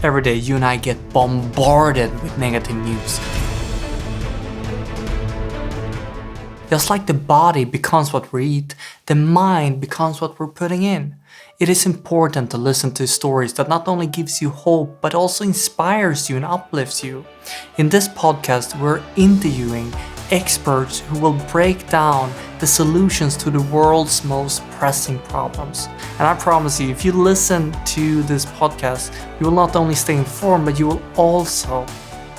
Every day you and I get bombarded with negative news. Just like the body becomes what we eat, the mind becomes what we're putting in. It is important to listen to stories that not only gives you hope, but also inspires you and uplifts you. In this podcast, we're interviewing experts who will break down the solutions to the world's most pressing problems. And I promise you, if you listen to this podcast, you will not only stay informed, but you will also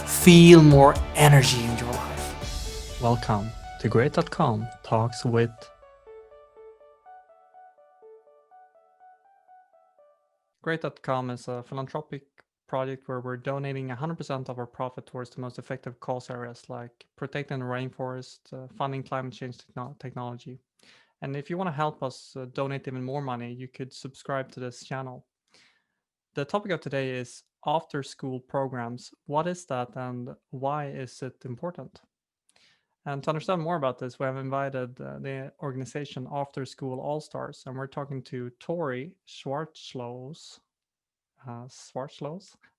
feel more energy in your life. Welcome to Great.com Talks with. Great.com is a philanthropic project where we're donating 100% of our profit towards the most effective cause areas like protecting the rainforest, funding climate change technology. And if you want to help us donate even more money, you could subscribe to this channel. The topic of today is after school programs. What is that and why is it important? And to understand more about this, we have invited the organization After School All Stars, and we're talking to Tori Schwartzlos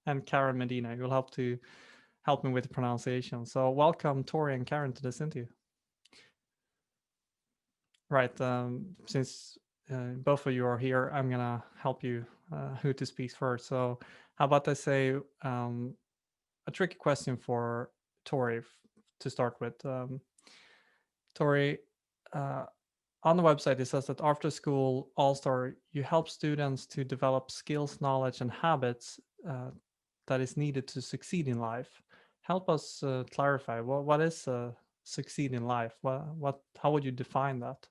and Karen Medina. You'll help me with the pronunciation. So welcome, Tori and Karen, to this interview. Right. Since both of you are here, I'm gonna help you who to speak first. So how about I say a tricky question for Tori to start with. Tori, on the website, it says that after school All-Star, you help students to develop skills, knowledge, and habits that is needed to succeed in life. Help us clarify what is succeed in life? How would you define that?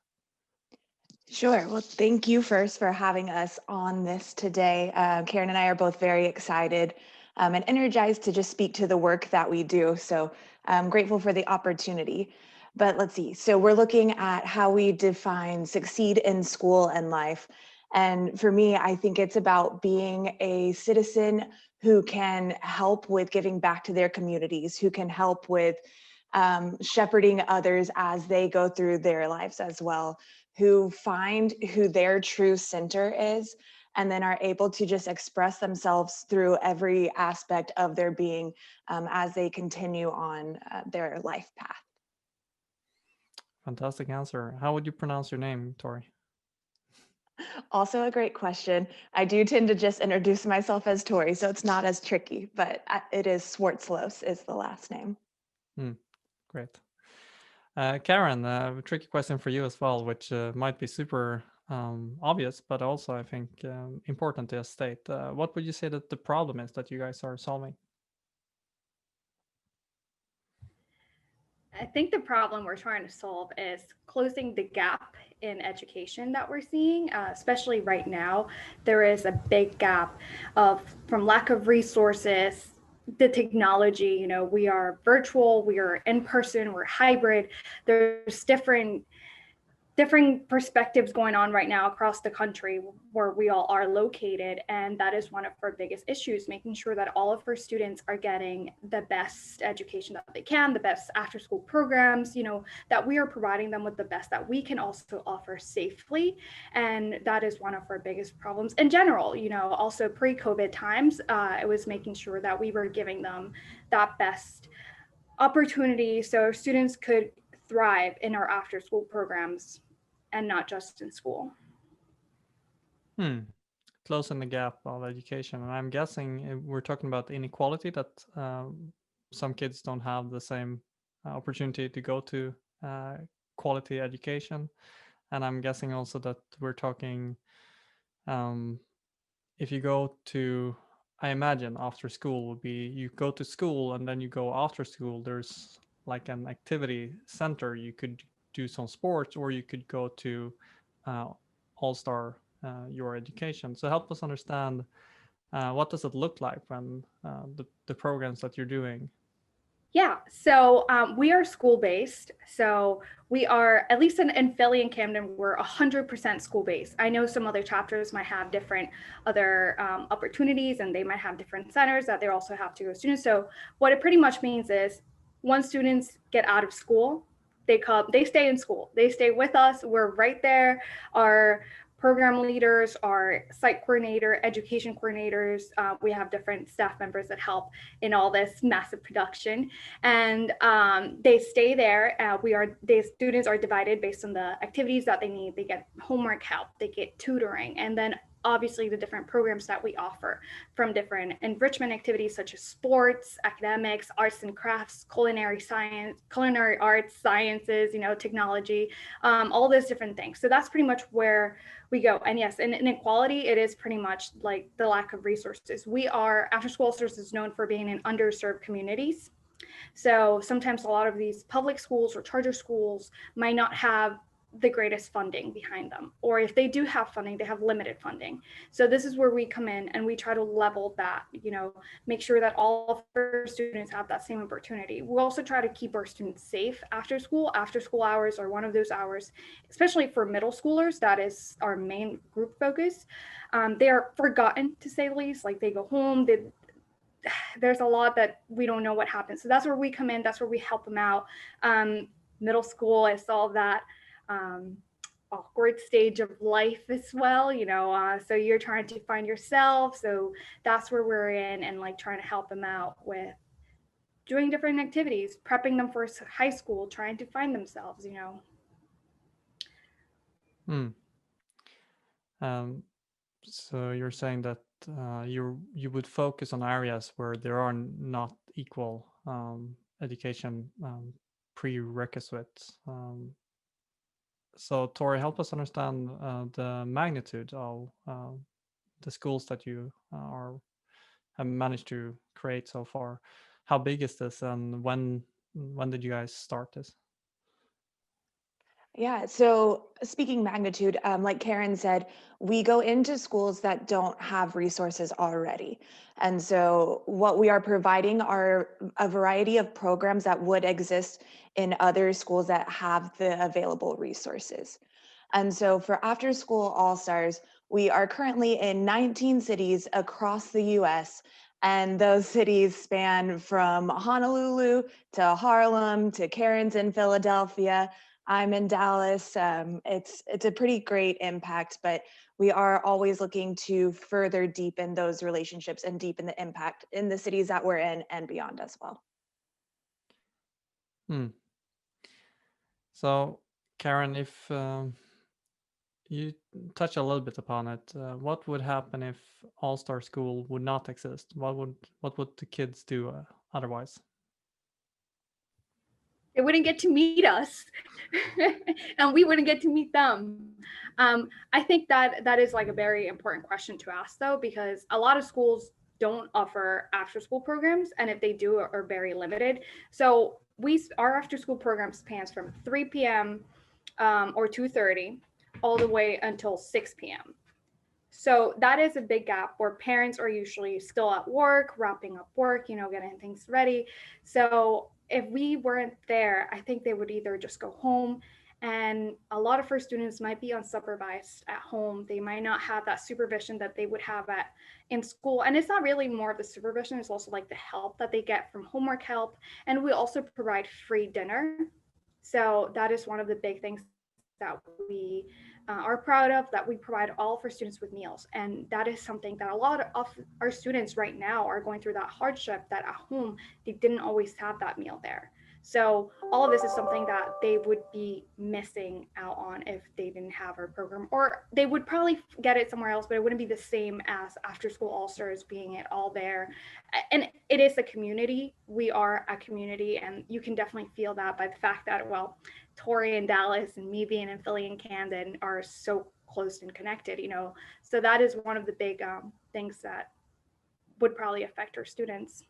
Sure. Well, thank you first for having us on this today. Karen and I are both very excited and energized to just speak to the work that we do. So I'm grateful for the opportunity. But let's see. So we're looking at how we define succeed in school and life. And for me, I think it's about being a citizen who can help with giving back to their communities, who can help with shepherding others as they go through their lives as well, who find who their true center is, and then are able to just express themselves through every aspect of their being as they continue on their life path. Fantastic answer. How would you pronounce your name, Tori? Also a great question. I do tend to just introduce myself as Tori, so it's not as tricky, but it is Schwartzlos is the last name. Great. Karen, a tricky question for you as well, which might be super obvious, but also I think important to state. What would you say that the problem is that you guys are solving? I think the problem we're trying to solve is closing the gap in education that we're seeing, especially right now. There is a big gap from lack of resources, the technology. We are virtual, we are in person, we're hybrid. There's different perspectives going on right now across the country where we all are located. And that is one of our biggest issues, making sure that all of our students are getting the best education that they can, the best after school programs, that we are providing them with the best that we can also offer safely. And that is one of our biggest problems in general. Also pre-COVID times, it was making sure that we were giving them that best opportunity so students could thrive in our after school programs and not just in school. Closing the gap of education. And I'm guessing we're talking about inequality, that some kids don't have the same opportunity to go to quality education. And I'm guessing also that we're talking, if you go to, I imagine after school would be you go to school and then you go after school, there's like an activity center. You could do some sports, or you could go to All-Star your education. So help us understand what does it look like when the programs that you're doing. Yeah, so we are school-based. So we are, at least in Philly and Camden, we're 100% school-based. I know some other chapters might have different other opportunities, and they might have different centers that they also have to go students. So what it pretty much means is once students get out of school, they stay in school. They stay with us. We're right there. Our program leaders, our site coordinator, education coordinators. We have different staff members that help in all this massive production, and they stay there. The students are divided based on the activities that they need. They get homework help, they get tutoring, and then obviously the different programs that we offer, from different enrichment activities such as sports, academics, arts and crafts, culinary science, culinary arts, sciences, technology, all those different things. So that's pretty much where we go. And yes, in inequality, it is pretty much like the lack of resources. After school All-Stars is known for being in underserved communities. So sometimes a lot of these public schools or charter schools might not have the greatest funding behind them, or if they do have funding, they have limited funding. So this is where we come in and we try to level that, make sure that all of our students have that same opportunity. We also try to keep our students safe after school. After school hours are one of those hours, especially for middle schoolers. That is our main group focus. They are forgotten, to say the least. Like, they go home, there's a lot that we don't know what happens. So that's where we come in. That's where we help them out. Middle school is all that awkward stage of life as well, so you're trying to find yourself. So that's where we're in, and like trying to help them out with doing different activities, prepping them for high school, trying to find themselves. So you're saying that you would focus on areas where there are not equal education prerequisites. So Tori, help us understand the magnitude of the schools that you have managed to create so far. How big is this, and when did you guys start this? Yeah, so speaking magnitude, like Karen said, we go into schools that don't have resources already. And so what we are providing are a variety of programs that would exist in other schools that have the available resources. And so for After School All-Stars, we are currently in 19 cities across the US. And those cities span from Honolulu to Harlem to Karen's in Philadelphia. I'm in Dallas. It's a pretty great impact, but we are always looking to further deepen those relationships and deepen the impact in the cities that we're in and beyond as well. So, Karen, if you touch a little bit upon it, what would happen if All-Star School would not exist? What would the kids do otherwise? They wouldn't get to meet us and we wouldn't get to meet them. I think that is like a very important question to ask, though, because a lot of schools don't offer after school programs, and if they do, are very limited. So our after school program spans from 3 p.m. Or 2:30 all the way until 6 p.m. So that is a big gap where parents are usually still at work, wrapping up work, getting things ready. So if we weren't there, I think they would either just go home, and a lot of first students might be unsupervised at home. They might not have that supervision that they would have in school. And it's not really more of the supervision, it's also like the help that they get from homework help. And we also provide free dinner. So that is one of the big things that we are proud of, that we provide all of our students with meals. And that is something that a lot of our students right now are going through, that hardship, that at home they didn't always have that meal there. So all of this is something that they would be missing out on if they didn't have our program, or they would probably get it somewhere else, but it wouldn't be the same as After School All-Stars being it all there. And it is a community. We are a community, and you can definitely feel that by the fact that, well, Tori in Dallas and me being in Philly and Camden are so close and connected, So that is one of the big things that would probably affect our students.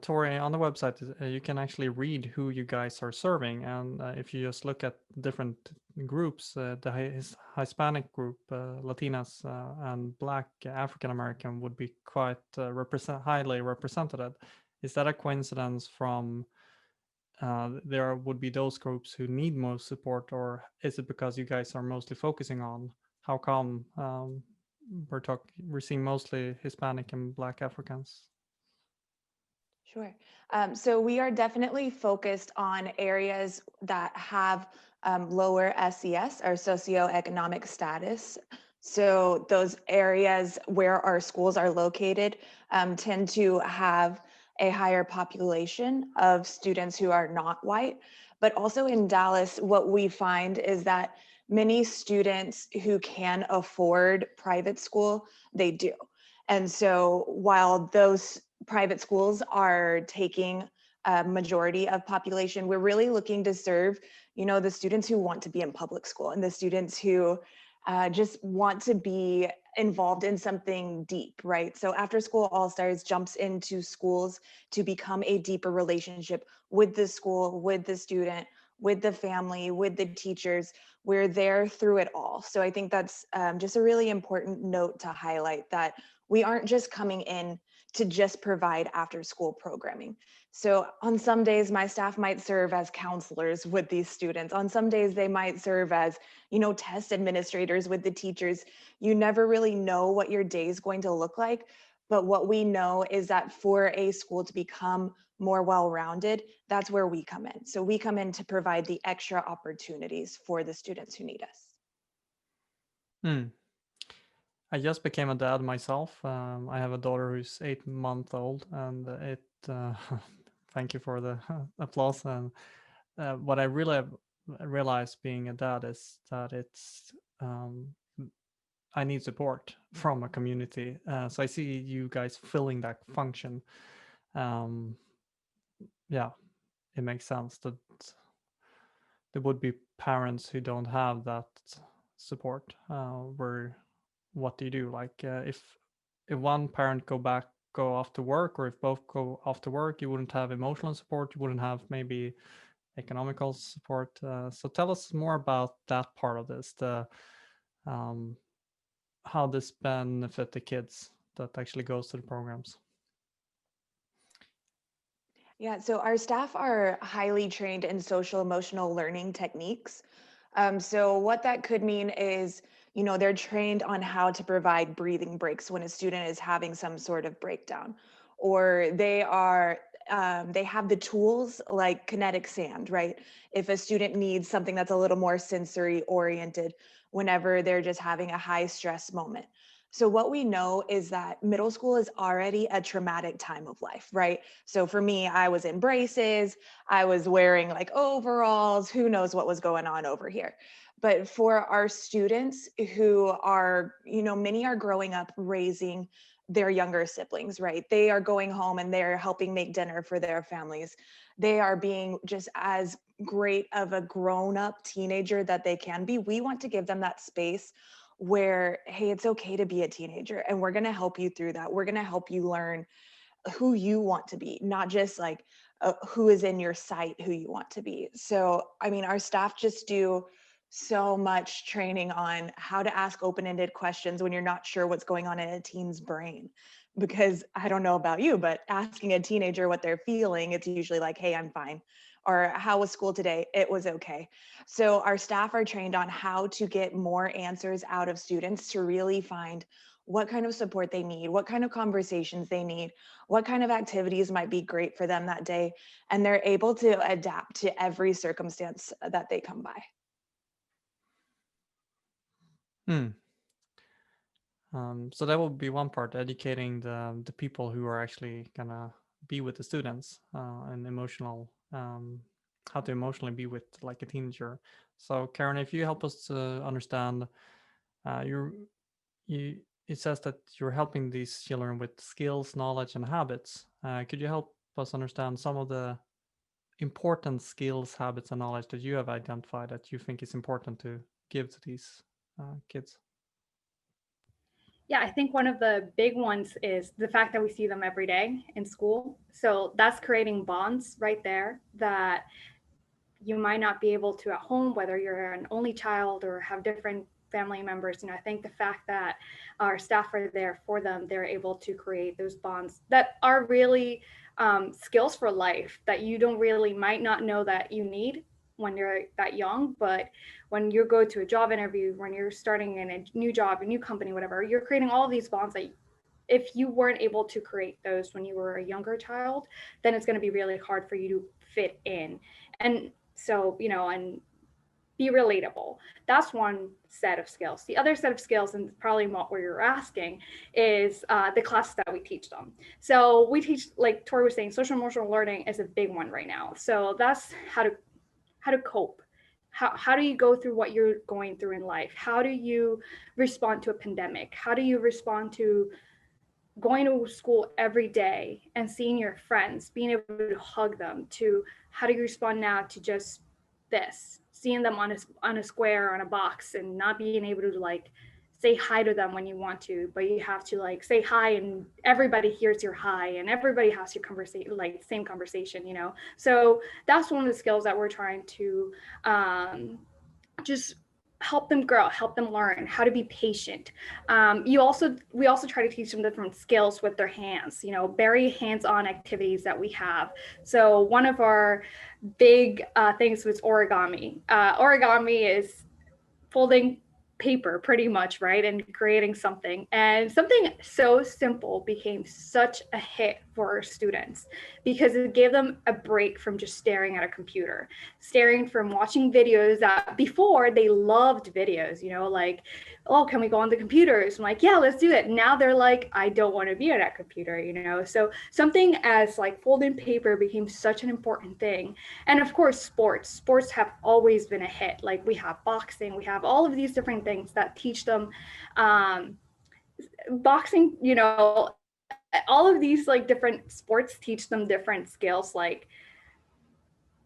Tori, on the website, you can actually read who you guys are serving. And if you just look at different groups, the Hispanic group, Latinas, and Black African American would be quite highly represented. Is that a coincidence from there would be those groups who need most support, or is it because you guys are mostly focusing on how come we're seeing mostly Hispanic and Black Africans? Sure. So we are definitely focused on areas that have lower SES or socioeconomic status. So those areas where our schools are located tend to have a higher population of students who are not white. But also in Dallas, what we find is that many students who can afford private school, they do. And so while those private schools are taking a majority of population, we're really looking to serve, the students who want to be in public school and the students who just want to be involved in something deep, right? So After School All Stars jumps into schools to become a deeper relationship with the school, with the student, with the family, with the teachers. We're there through it all. So I think that's just a really important note to highlight, that we aren't just coming in to just provide after school programming. So on some days, my staff might serve as counselors with these students. On some days, they might serve as, test administrators with the teachers. You never really know what your day is going to look like. But what we know is that for a school to become more well-rounded, that's where we come in. So we come in to provide the extra opportunities for the students who need us. Hmm. I just became a dad myself. I have a daughter who's 8 months old, and it. Thank you for the applause. And what I really have realized being a dad is that it's um, I need support from a community. So I see you guys filling that function. Um, yeah, it makes sense that there would be parents who don't have that support. Where what do you do? Like if one parent go off to work, or if both go off to work, you wouldn't have emotional support. You wouldn't have maybe economical support. So tell us more about that part of this. The um, how this benefit the kids that actually goes to the programs. Yeah, so our staff are highly trained in social emotional learning techniques. So what that could mean is, they're trained on how to provide breathing breaks when a student is having some sort of breakdown, or they have the tools like kinetic sand, right? If a student needs something that's a little more sensory oriented whenever they're just having a high stress moment. So what we know is that middle school is already a traumatic time of life, right? So for me, I was in braces, I was wearing like overalls, who knows what was going on over here. But for our students who are, many are growing up raising their younger siblings, right? They are going home and they're helping make dinner for their families. They are being just as great of a grown up teenager that they can be. We want to give them that space where, hey, it's okay to be a teenager, and we're going to help you through that. We're going to help you learn who you want to be, not just like who is in your sight, who you want to be. So, I mean, our staff just do so much training on how to ask open-ended questions when you're not sure what's going on in a teen's brain. Because I don't know about you, but asking a teenager what they're feeling, it's usually like, hey, I'm fine. Or how was school today? It was okay. So our staff are trained on how to get more answers out of students to really find what kind of support they need, what kind of conversations they need, what kind of activities might be great for them that day. And they're able to adapt to every circumstance that they come by. Hmm. So that will be one part, educating the people who are actually gonna be with the students, and emotional, how to emotionally be with like a teenager. So Karen, if you help us to understand, you're you it says that you're helping these children with skills, knowledge, and habits. Could you help us understand some of the important skills, habits, and knowledge that you have identified that you think is important to give to these kids? Yeah, I think one of the big ones is the fact that we see them every day in school. So that's creating bonds right there that you might not be able to at home, whether you're an only child or have different family members. I think the fact that our staff are there for them, they're able to create those bonds that are really skills for life that you don't really might not know that you need when you're that young. But when you go to a job interview, when you're starting in a new job, a new company, whatever, you're creating all of these bonds that if you weren't able to create those when you were a younger child, then it's going to be really hard for you to fit in. And so, and be relatable. That's one set of skills. The other set of skills, and probably what you're asking, is the classes that we teach them. So we teach, like Tori was saying, social emotional learning is a big one right now. So that's how to cope. How do you go through what you're going through in life? How do you respond to a pandemic? How do you respond to going to school every day and seeing your friends, being able to hug them, to how do you respond now to just this, seeing them on a square, on a box, and not being able to like say hi to them when you want to, but you have to like say hi and everybody hears your hi and everybody has your conversation, like same conversation, So that's one of the skills that we're trying to just help them grow, help them learn how to be patient. We also try to teach them different skills with their hands, very hands-on activities that we have. So one of our big things was origami. Origami is folding paper pretty much, right, and creating something. And something so simple became such a hit for our students because it gave them a break from just staring at a computer, staring from watching videos that before they loved videos, like, oh, can we go on the computers? I'm like, yeah, let's do it. Now they're like, I don't want to be on that computer, So something as like folding paper became such an important thing. And of course, sports have always been a hit. Like we have boxing, we have all of these different things that teach them boxing, all of these like different sports teach them different skills, like,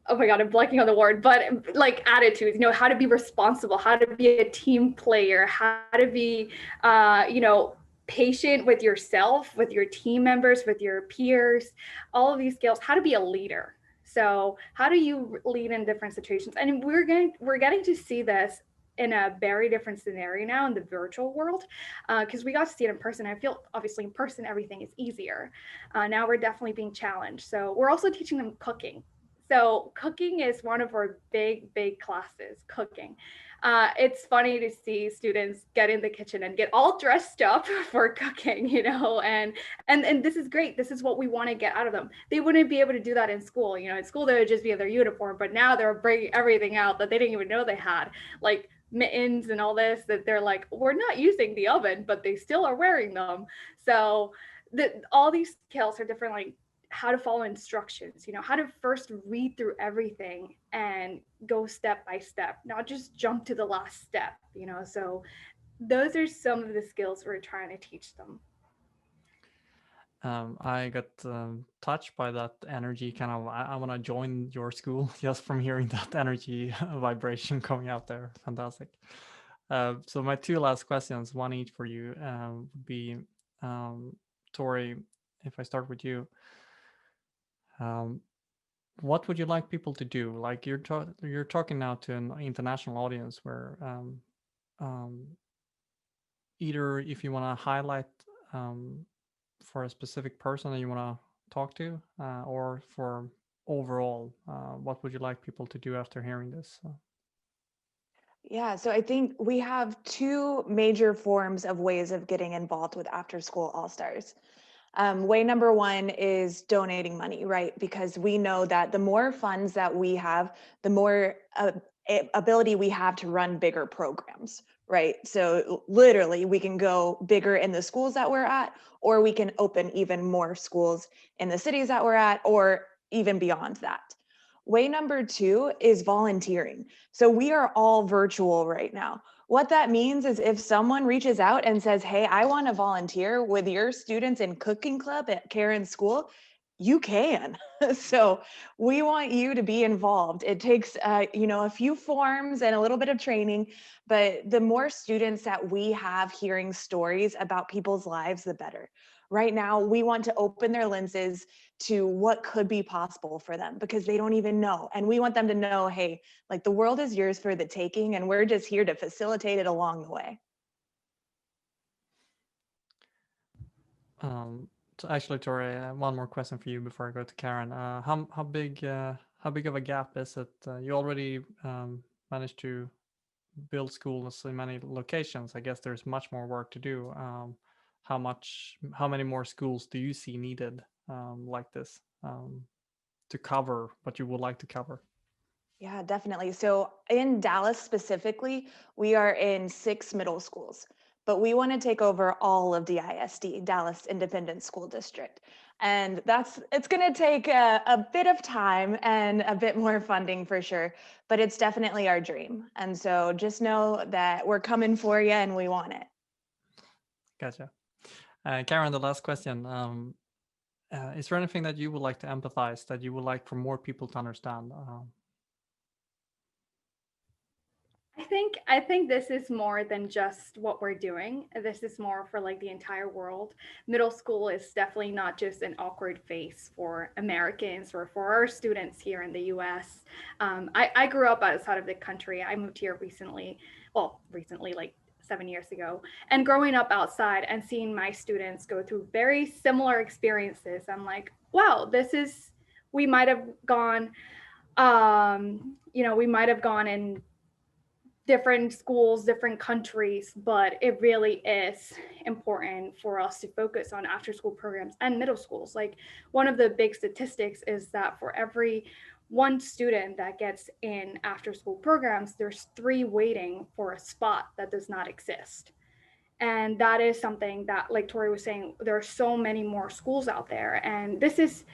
oh my God, I'm blanking on the word, but like attitudes, how to be responsible, how to be a team player, how to be, patient with yourself, with your team members, with your peers, all of these skills, how to be a leader. So how do you lead in different situations? And we're getting to see this in a very different scenario now in the virtual world, because we got to see it in person. I feel obviously in person, everything is easier. Now we're definitely being challenged. So we're also teaching them cooking. So cooking is one of our big classes, cooking. It's funny to see students get in the kitchen and get all dressed up for cooking, and this is great. This is what we want to get out of them. They wouldn't be able to do that in school. In school, they would just be in their uniform, but now they're bringing everything out that they didn't even know they had, like mittens and all this, that they're like, we're not using the oven, but they still are wearing them. So all these skills are different, like how to follow instructions, how to first read through everything and go step by step, not just jump to the last step, So those are some of the skills we're trying to teach them. I got touched by that energy. Kind of, I want to join your school just from hearing that energy vibration coming out there. Fantastic. So my two last questions, one each for you, would be, Tori, if I start with you, what would you like people to do? Like you're talking now to an international audience where either if you want to highlight for a specific person that you want to talk to, or for overall, what would you like people to do after hearing this? Yeah, so I think we have two major forms of ways of getting involved with After School All Stars. Way number one is donating money, right? Because we know that the more funds that we have, the more ability we have to run bigger programs, right? So literally we can go bigger in the schools that we're at, or we can open even more schools in the cities that we're at, or even beyond that. Way number two is volunteering. So we are all virtual right now. What that means is if someone reaches out and says, hey, I want to volunteer with your students in cooking club at Karen's school, you can. So we want you to be involved. It takes, a few forms and a little bit of training, but the more students that we have hearing stories about people's lives, the better. Right now, we want to open their lenses to what could be possible for them because they don't even know. And we want them to know, hey, like the world is yours for the taking and we're just here to facilitate it along the way. So actually, Tori, one more question for you before I go to Karen. How big of a gap is it? You already managed to build schools in many locations. I guess there's much more work to do. how many more schools do you see needed like this to cover what you would like to cover? Yeah, definitely. So in Dallas specifically, we are in 6 middle schools, but we want to take over all of DISD, Dallas Independent School District. And it's going to take a bit of time and a bit more funding for sure, but it's definitely our dream. And so just know that we're coming for you and we want it. Gotcha. Karen, the last question. Is there anything that you would like to empathize, that you would like for more people to understand? I think this is more than just what we're doing. This is more for like the entire world. Middle school is definitely not just an awkward phase for Americans or for our students here in the US. I grew up outside of the country. I moved here recently, like 7 years ago. And growing up outside and seeing my students go through very similar experiences, I'm like, wow, we might have gone, we might have gone in different schools, different countries, but it really is important for us to focus on after school programs and middle schools. Like one of the big statistics is that for every one student that gets in after school programs, there's 3 waiting for a spot that does not exist. And that is something that, like Tori was saying, there are so many more schools out there. And this is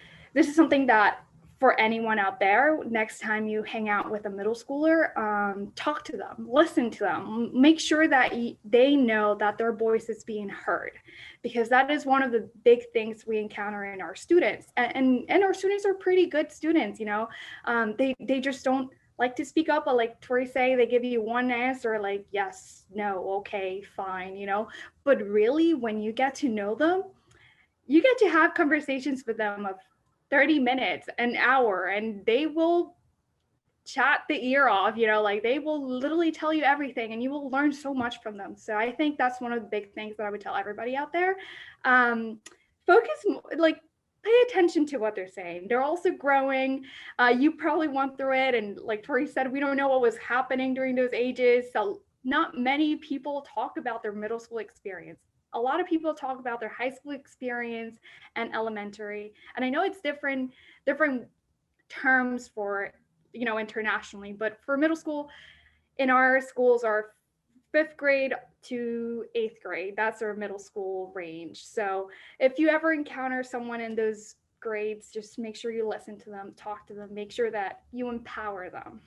something that for anyone out there, next time you hang out with a middle schooler, talk to them, listen to them, make sure that they know that their voice is being heard, because that is one of the big things we encounter in our students. And our students are pretty good students, they just don't like to speak up, but like Tori say, they give you one answer, like yes, no, okay, fine, but really when you get to know them, you get to have conversations with them of 30 minutes, an hour, and they will chat the ear off, like they will literally tell you everything and you will learn so much from them. So I think that's one of the big things that I would tell everybody out there. Focus, like pay attention to what they're saying. They're also growing. You probably went through it. And like Tori said, we don't know what was happening during those ages. So not many people talk about their middle school experience. A lot of people talk about their high school experience and elementary. And I know it's different terms for, internationally, but for middle school, in our schools are 5th grade to 8th grade. That's our middle school range. So if you ever encounter someone in those grades, just make sure you listen to them, talk to them, make sure that you empower them.